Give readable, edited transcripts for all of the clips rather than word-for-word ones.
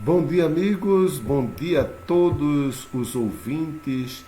Bom dia, amigos. Bom dia a todos os ouvintes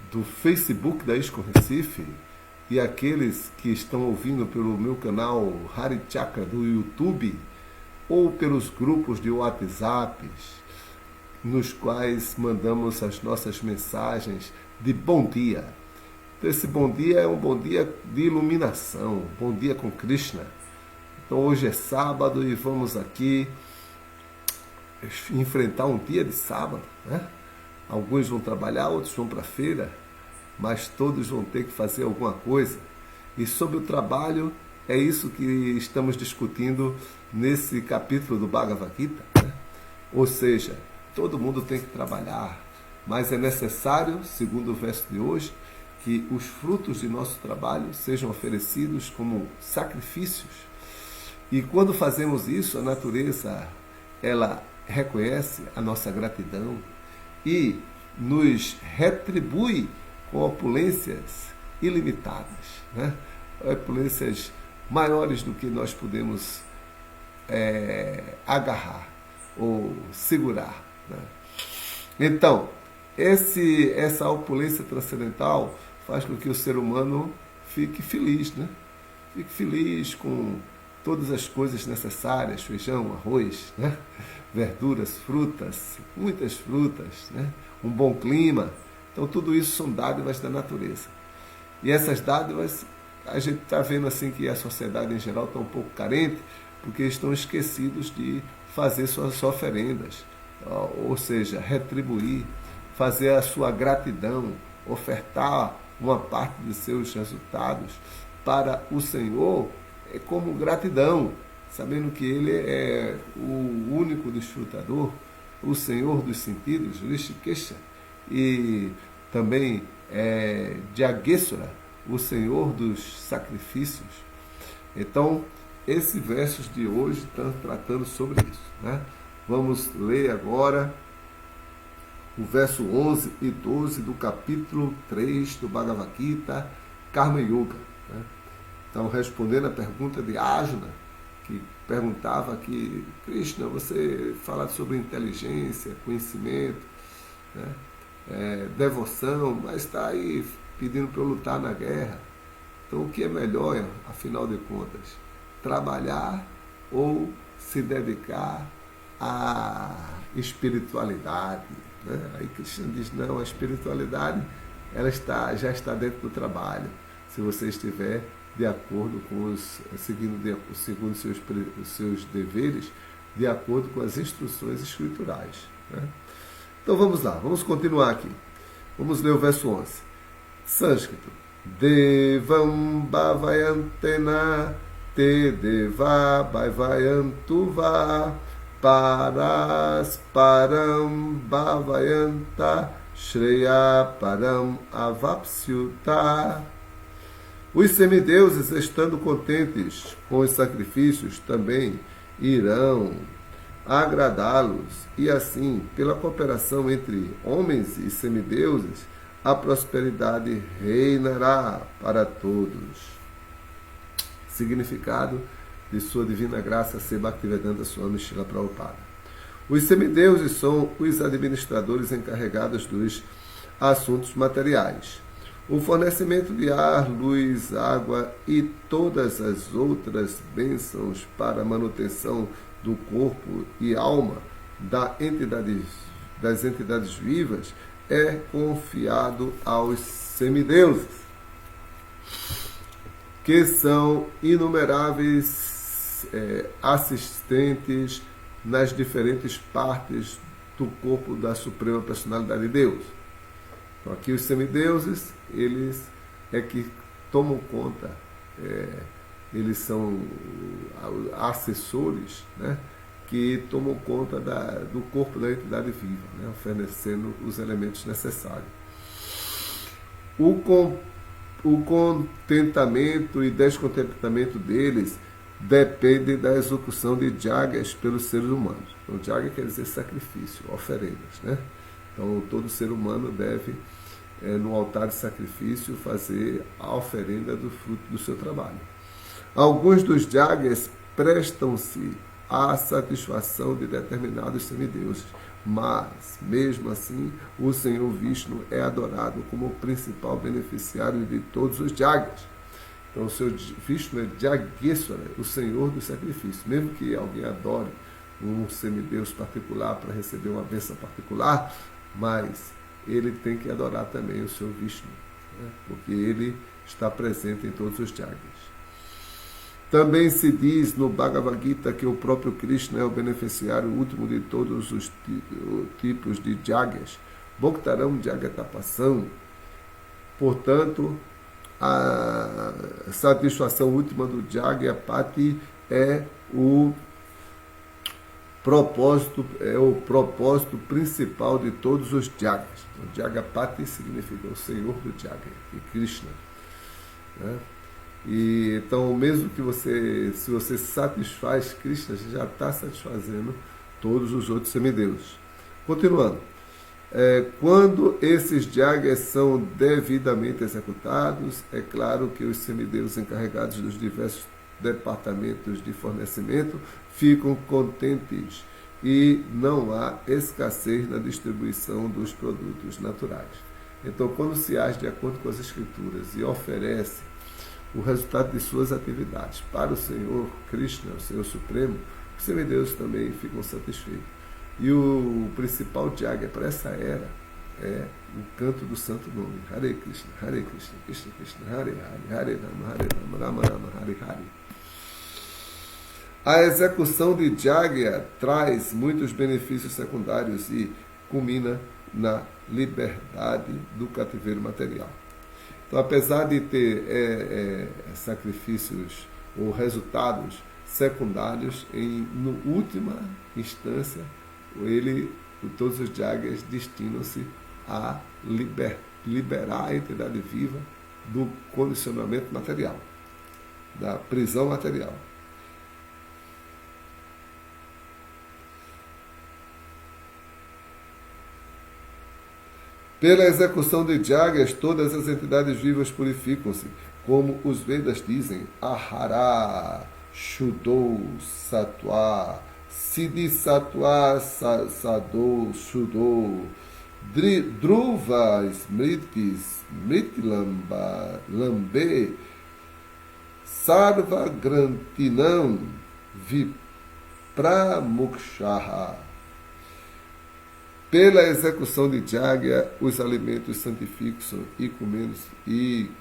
do Facebook da Isco Recife e aqueles que estão ouvindo pelo meu canal Hari Chakra do YouTube ou pelos grupos de WhatsApp nos quais mandamos as nossas mensagens de bom dia. Então, esse bom dia é um bom dia de iluminação, bom dia com Krishna. Então hoje é sábado e vamos aqui enfrentar um dia de sábado, né? Alguns vão trabalhar, outros vão para a feira, mas todos vão ter que fazer alguma coisa. E sobre o trabalho, é isso que estamos discutindo nesse capítulo do Bhagavad Gita, né? Ou seja, todo mundo tem que trabalhar, mas é necessário, segundo o verso de hoje, que os frutos de nosso trabalho sejam oferecidos como sacrifícios. E quando fazemos isso, a natureza, ela reconhece a nossa gratidão e nos retribui com opulências ilimitadas, né? Opulências maiores do que nós podemos agarrar ou segurar, né? Então, essa opulência transcendental faz com que o ser humano fique feliz, né? Fique feliz com todas as coisas necessárias, feijão, arroz, né? Verduras, frutas, muitas frutas, né? Um bom clima. Então tudo isso são dádivas da natureza. E essas dádivas, a gente está vendo assim que a sociedade em geral está um pouco carente, porque estão esquecidos de fazer suas oferendas, ou seja, retribuir, fazer a sua gratidão, ofertar uma parte de seus resultados para o Senhor como gratidão, sabendo que Ele é o único desfrutador, o Senhor dos sentidos, Rishikesha, e também Jagesura, o Senhor dos sacrifícios. Então, esses versos de hoje estão tratando sobre isso, né? Vamos ler agora o verso 11 e 12 do capítulo 3 do Bhagavad Gita, Karma Yoga, né? Então, respondendo a pergunta de Arjuna, que perguntava aqui, Krishna, você fala sobre inteligência, conhecimento, né? Devoção, mas está aí pedindo para eu lutar na guerra. Então, o que é melhor, afinal de contas? Trabalhar ou se dedicar à espiritualidade, né? Aí Krishna diz, não, a espiritualidade ela já está dentro do trabalho, se você estiver de acordo com segundo os seus deveres, de acordo com as instruções escriturais, né? Então vamos lá, vamos continuar aqui. Vamos ler o verso 11. Sânscrito. Devam bhavayantena te deva bhavayantuva param bhavayanta shreya param avapsyuta. Os semideuses, estando contentes com os sacrifícios, também irão agradá-los, e assim, pela cooperação entre homens e semideuses, a prosperidade reinará para todos. Significado de sua divina graça, Sri Bhaktivedanta Swami Srila Prabhupada. Os semideuses são os administradores encarregados dos assuntos materiais. O fornecimento de ar, luz, água e todas as outras bênçãos para a manutenção do corpo e alma das entidades vivas é confiado aos semideuses, que são inumeráveis assistentes nas diferentes partes do corpo da Suprema Personalidade de Deus. Então, aqui os semideuses, eles é que tomam conta, eles são assessores, né, que tomam conta do corpo da entidade viva, né, oferecendo os elementos necessários. O contentamento e descontentamento deles depende da execução de jagas pelos seres humanos. Então, jaga quer dizer sacrifício, oferendas, né? Então, todo ser humano deve, no altar de sacrifício, fazer a oferenda do fruto do seu trabalho. Alguns dos jagas prestam-se a satisfação de determinados semideuses. Mas, mesmo assim, o Senhor Vishnu é adorado como o principal beneficiário de todos os Jagas. Então, o Senhor Vishnu é Jageshwara, o Senhor do sacrifício. Mesmo que alguém adore um semideus particular para receber uma bênção particular, mas ele tem que adorar também o Senhor Vishnu, né? Porque ele está presente em todos os Jagas. Também se diz no Bhagavad Gita que o próprio Krishna é o beneficiário último de todos os tipos de Jagas. Bhaktaram Jagatapasam. Portanto, a satisfação última do Jagapati é o propósito principal de todos os Jagas. O Jagapati significa o Senhor do Jaga, e Krishna, né? E então, mesmo que se você satisfaz Krishna, você já está satisfazendo todos os outros semideuses. Continuando. Quando esses Jagas são devidamente executados, é claro que os semideuses encarregados dos diversos departamentos de fornecimento ficam contentes e não há escassez na distribuição dos produtos naturais. Então, quando se age de acordo com as Escrituras e oferece o resultado de suas atividades para o Senhor Krishna, o Senhor Supremo, os semideuses também ficam satisfeitos. E o principal Jaga para essa era é o canto do santo nome. Hare Krishna, Krishna Krishna, Hare Hare, Hare Rama, Rama Rama, Hare Hare. A execução de Jagya traz muitos benefícios secundários e culmina na liberdade do cativeiro material. Então, apesar de ter sacrifícios ou resultados secundários, no última instância, todos os Jagas destinam-se a liberar a entidade viva do condicionamento material, da prisão material. Pela execução de Jagas, todas as entidades vivas purificam-se, como os Vedas dizem, Ahara, Shuddho, Sattva, Siddhi Sattva, Sadho, Shuddho, Dhruva, Smritis, Lambe, Sarva Grantinam, Vipramukshaha. Pela execução de Jagya, os alimentos santificam e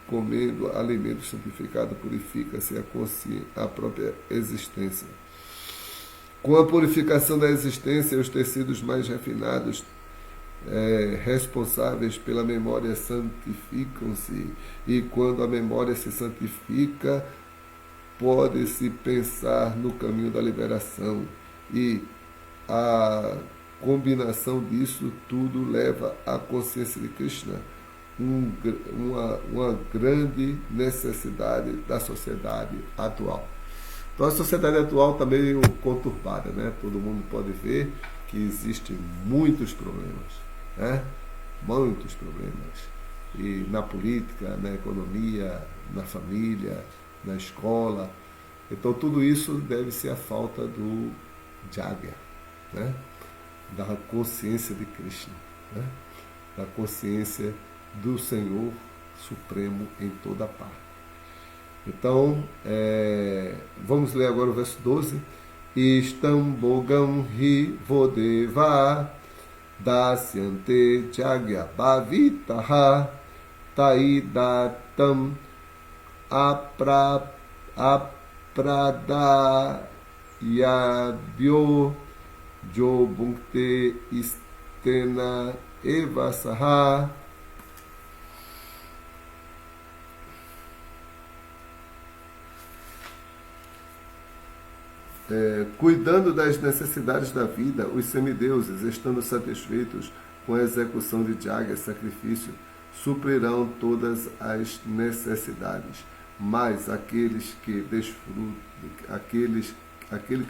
comendo alimentos santificados purifica-se a própria existência. Com a purificação da existência, os tecidos mais refinados responsáveis pela memória santificam-se, e quando a memória se santifica, pode-se pensar no caminho da liberação, e a combinação disso tudo leva à consciência de Krishna, uma grande necessidade da sociedade atual. Então a sociedade atual está meio conturbada, né? Todo mundo pode ver que existem muitos problemas, né? Muitos problemas. E na política, na economia, na família, na escola. Então tudo isso deve ser a falta do Jagya, né? Da consciência de Krishna, né? Da consciência do Senhor Supremo em toda a parte. Então, vamos ler agora o verso 12. Istambogam hi vodeva dasyante jagya bhavitaha taidatam apradayabhyo jo bhunkte istena evasaha. Cuidando das necessidades da vida, os semideuses, estando satisfeitos com a execução de Jagya, sacrifício, suprirão todas as necessidades. Mas aquele que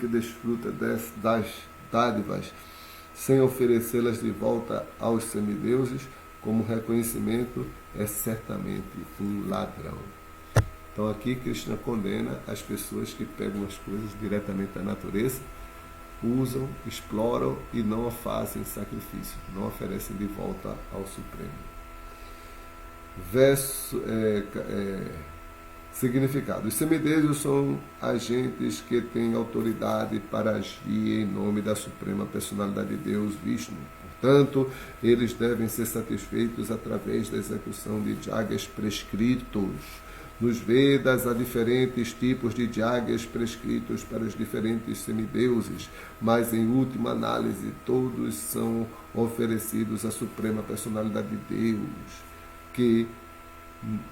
desfruta das dádivas sem oferecê-las de volta aos semideuses como reconhecimento é certamente um ladrão. Então aqui Krishna condena as pessoas que pegam as coisas diretamente da natureza usam, exploram e não fazem sacrifício, não oferecem de volta ao Supremo. Significado. Os semideuses são agentes que têm autoridade para agir em nome da Suprema Personalidade de Deus, Vishnu. Portanto, eles devem ser satisfeitos através da execução de yagas prescritos. Nos Vedas há diferentes tipos de yagas prescritos para os diferentes semideuses, mas em última análise todos são oferecidos à Suprema Personalidade de Deus, que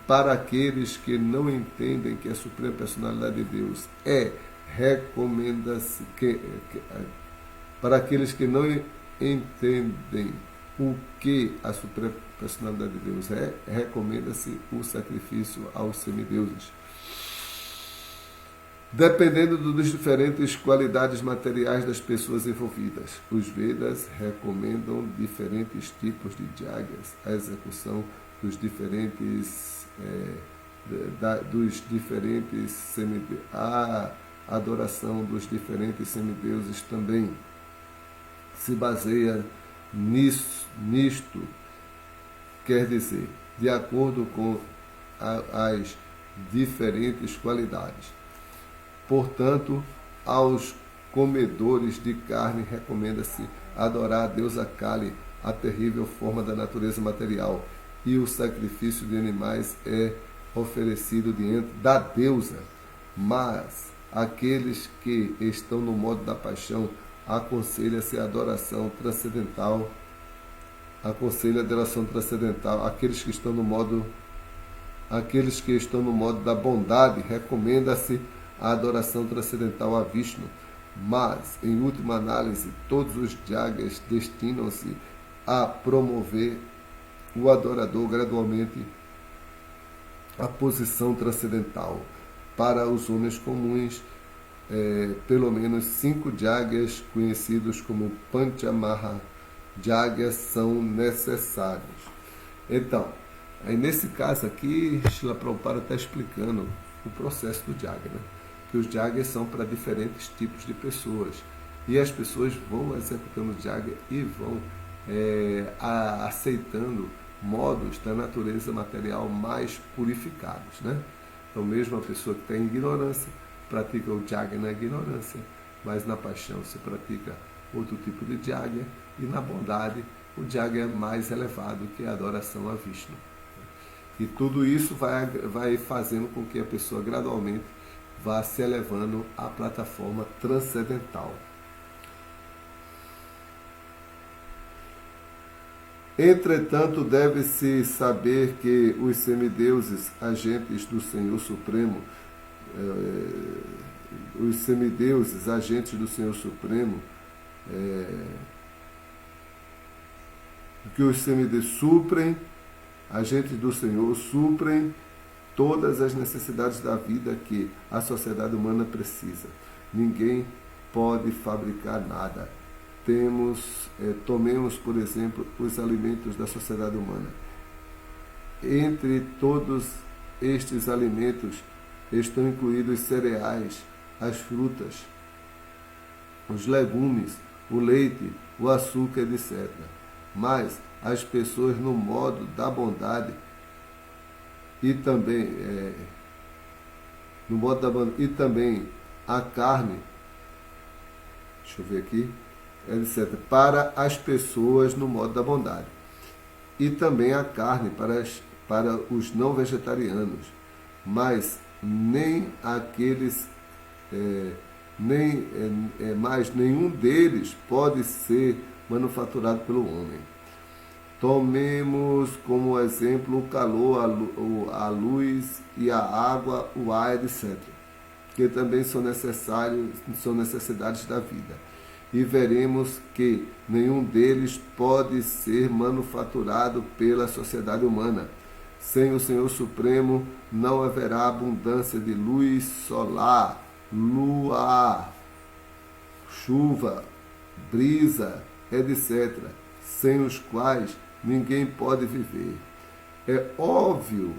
para aqueles que não entendem que a Suprema Personalidade de Deus recomenda-se para aqueles que não entendem o que a Suprema Personalidade de Deus recomenda-se o sacrifício aos semideuses. Dependendo das diferentes qualidades materiais das pessoas envolvidas, os Vedas recomendam diferentes tipos de yagas, a execução dos diferentes semideuses, a adoração dos diferentes semideuses também se baseia nisto, quer dizer, de acordo com as diferentes qualidades. Portanto, aos comedores de carne recomenda-se adorar a deusa Kali, a terrível forma da natureza material, e o sacrifício de animais é oferecido diante da deusa. Mas aqueles que estão no modo da paixão, aconselha-se a adoração transcendental. Aqueles que estão no modo da bondade, recomenda-se a adoração transcendental a Vishnu. Mas, em última análise, todos os yagas destinam-se a promover o adorador gradualmente à posição transcendental. Para os homens comuns, pelo menos 5 yagas, conhecidos como Panchamaha yagas, são necessários. Então, aí nesse caso aqui, Srila Prabhupada está explicando o processo do yaga, né? Que os yagas são para diferentes tipos de pessoas. E as pessoas vão executando o yaga e vão aceitando modos da natureza material mais purificados, né? Então, mesmo a pessoa que está em ignorância, pratica o yaga na ignorância, mas na paixão se pratica outro tipo de yaga, e na bondade o yaga é mais elevado, que é a adoração a Vishnu. E tudo isso vai fazendo com que a pessoa gradualmente vá se elevando à plataforma transcendental. Entretanto, deve-se saber que os semideuses, agentes do Senhor Supremo, que os semideuses suprem, agentes do Senhor, suprem todas as necessidades da vida que a sociedade humana precisa. Ninguém pode fabricar nada. Tomemos, por exemplo, os alimentos da sociedade humana. Entre todos estes alimentos estão incluídos os cereais, as frutas, os legumes, o leite, o açúcar, etc. Mas as pessoas, no modo da bondade, e também a carne, deixa eu ver aqui, etc., para as pessoas no modo da bondade, e também a carne para os não vegetarianos, mas nem aqueles, mas nenhum deles pode ser manufaturado pelo homem. Tomemos como exemplo o calor, a luz e a água, o ar, etc., que também são necessidades da vida. E veremos que nenhum deles pode ser manufaturado pela sociedade humana. Sem o Senhor Supremo não haverá abundância de luz solar, luar, chuva, brisa, etc., sem os quais ninguém pode viver. É óbvio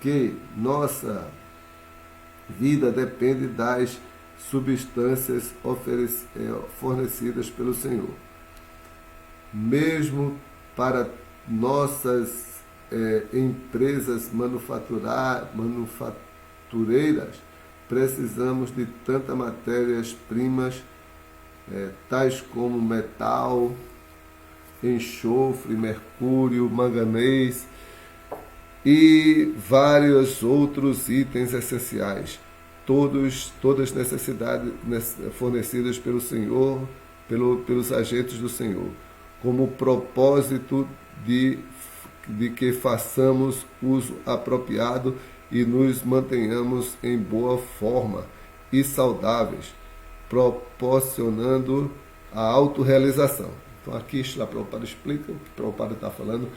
que nossa vida depende das substâncias fornecidas pelo Senhor. Mesmo para nossas empresas manufatureiras, precisamos de tantas matérias-primas, tais como metal, enxofre, mercúrio, manganês e vários outros itens essenciais, todas necessidades fornecidas pelo Senhor, pelos agentes do Senhor, como propósito de que façamos uso apropriado e nos mantenhamos em boa forma e saudáveis, proporcionando a autorrealização. Então aqui Srila Prabhupada explica o que Prabhupada está falando,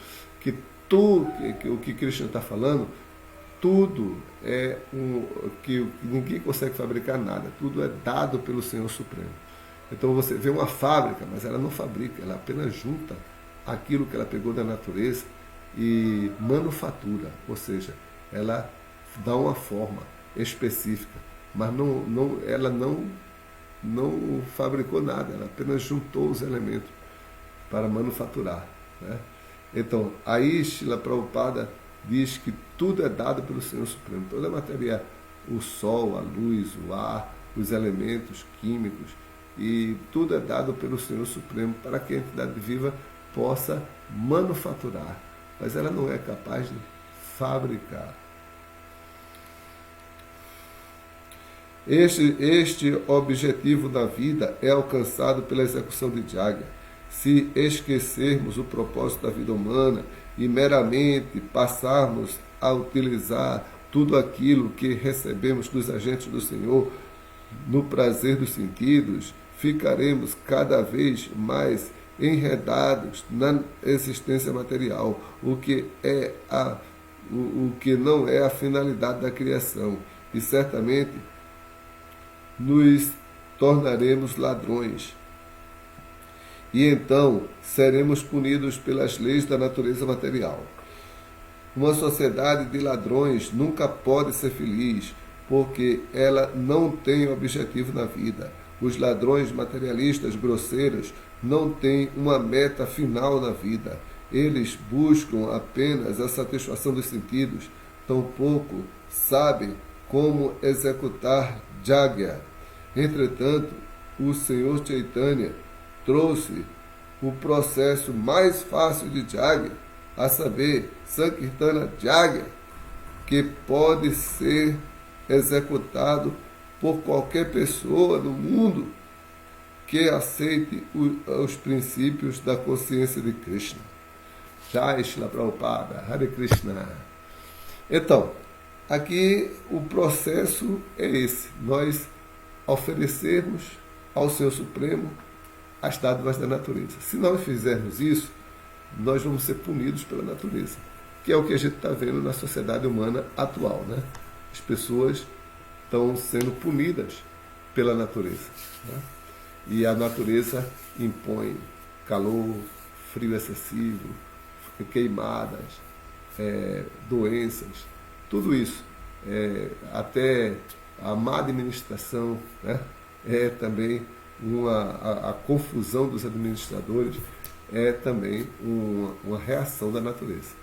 que o que Krishna está falando, tudo que ninguém consegue fabricar nada, tudo é dado pelo Senhor Supremo. Então você vê uma fábrica, mas ela não fabrica, ela apenas junta aquilo que ela pegou da natureza e manufatura, ou seja, ela dá uma forma específica, mas ela não fabricou nada, ela apenas juntou os elementos para manufaturar, né? Então, aí Srila Prabhupada diz que tudo é dado pelo Senhor Supremo, toda a matéria, o sol, a luz, o ar, os elementos químicos, e tudo é dado pelo Senhor Supremo para que a entidade viva possa manufaturar, mas ela não é capaz de fabricar. Este objetivo da vida é alcançado pela execução de Jagya. Se esquecermos o propósito da vida humana e meramente passarmos a utilizar tudo aquilo que recebemos dos agentes do Senhor no prazer dos sentidos, ficaremos cada vez mais enredados na existência material, o que não é a finalidade da criação, e certamente nos tornaremos ladrões. E então seremos punidos pelas leis da natureza material. Uma sociedade de ladrões nunca pode ser feliz, porque ela não tem objetivo na vida. Os ladrões materialistas grosseiros não têm uma meta final na vida. Eles buscam apenas a satisfação dos sentidos, tampouco sabem como executar Jagya. Entretanto, o Senhor Chaitanya trouxe o processo mais fácil de Jagya, a saber, Sankirtana Jagya, que pode ser executado por qualquer pessoa no mundo que aceite os princípios da consciência de Krishna. Jai Srila Prabhupada, Hare Krishna. Então, aqui o processo é esse, nós oferecermos ao Senhor Supremo as dádivas da natureza. Se não fizermos isso, nós vamos ser punidos pela natureza, que é o que a gente está vendo na sociedade humana atual, né? As pessoas estão sendo punidas pela natureza, né? E a natureza impõe calor, frio excessivo, queimadas, doenças, tudo isso, até a má administração, né? É também a confusão dos administradores, é também uma reação da natureza.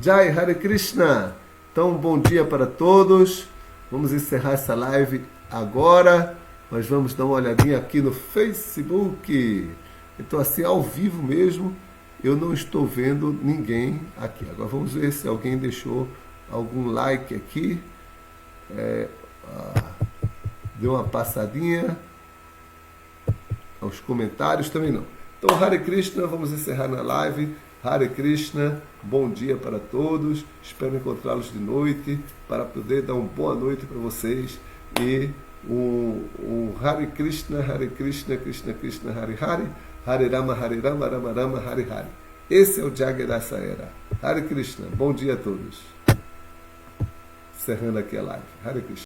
Jai Hare Krishna! Então, bom dia para todos. Vamos encerrar essa live agora. Nós vamos dar uma olhadinha aqui no Facebook. Então, assim, ao vivo mesmo, eu não estou vendo ninguém aqui. Agora vamos ver se alguém deixou algum like aqui. Deu uma passadinha. Os comentários também não. Então, Hare Krishna, vamos encerrar na live. Hare Krishna, bom dia para todos. Espero encontrá-los de noite para poder dar uma boa noite para vocês. E Hare Krishna, Krishna Krishna, Hare Hare, Hare Rama, Rama Rama, Hare Hare. Esse é o Jagya dessa era. Hare Krishna, bom dia a todos. Encerrando aqui a live. Hare Krishna.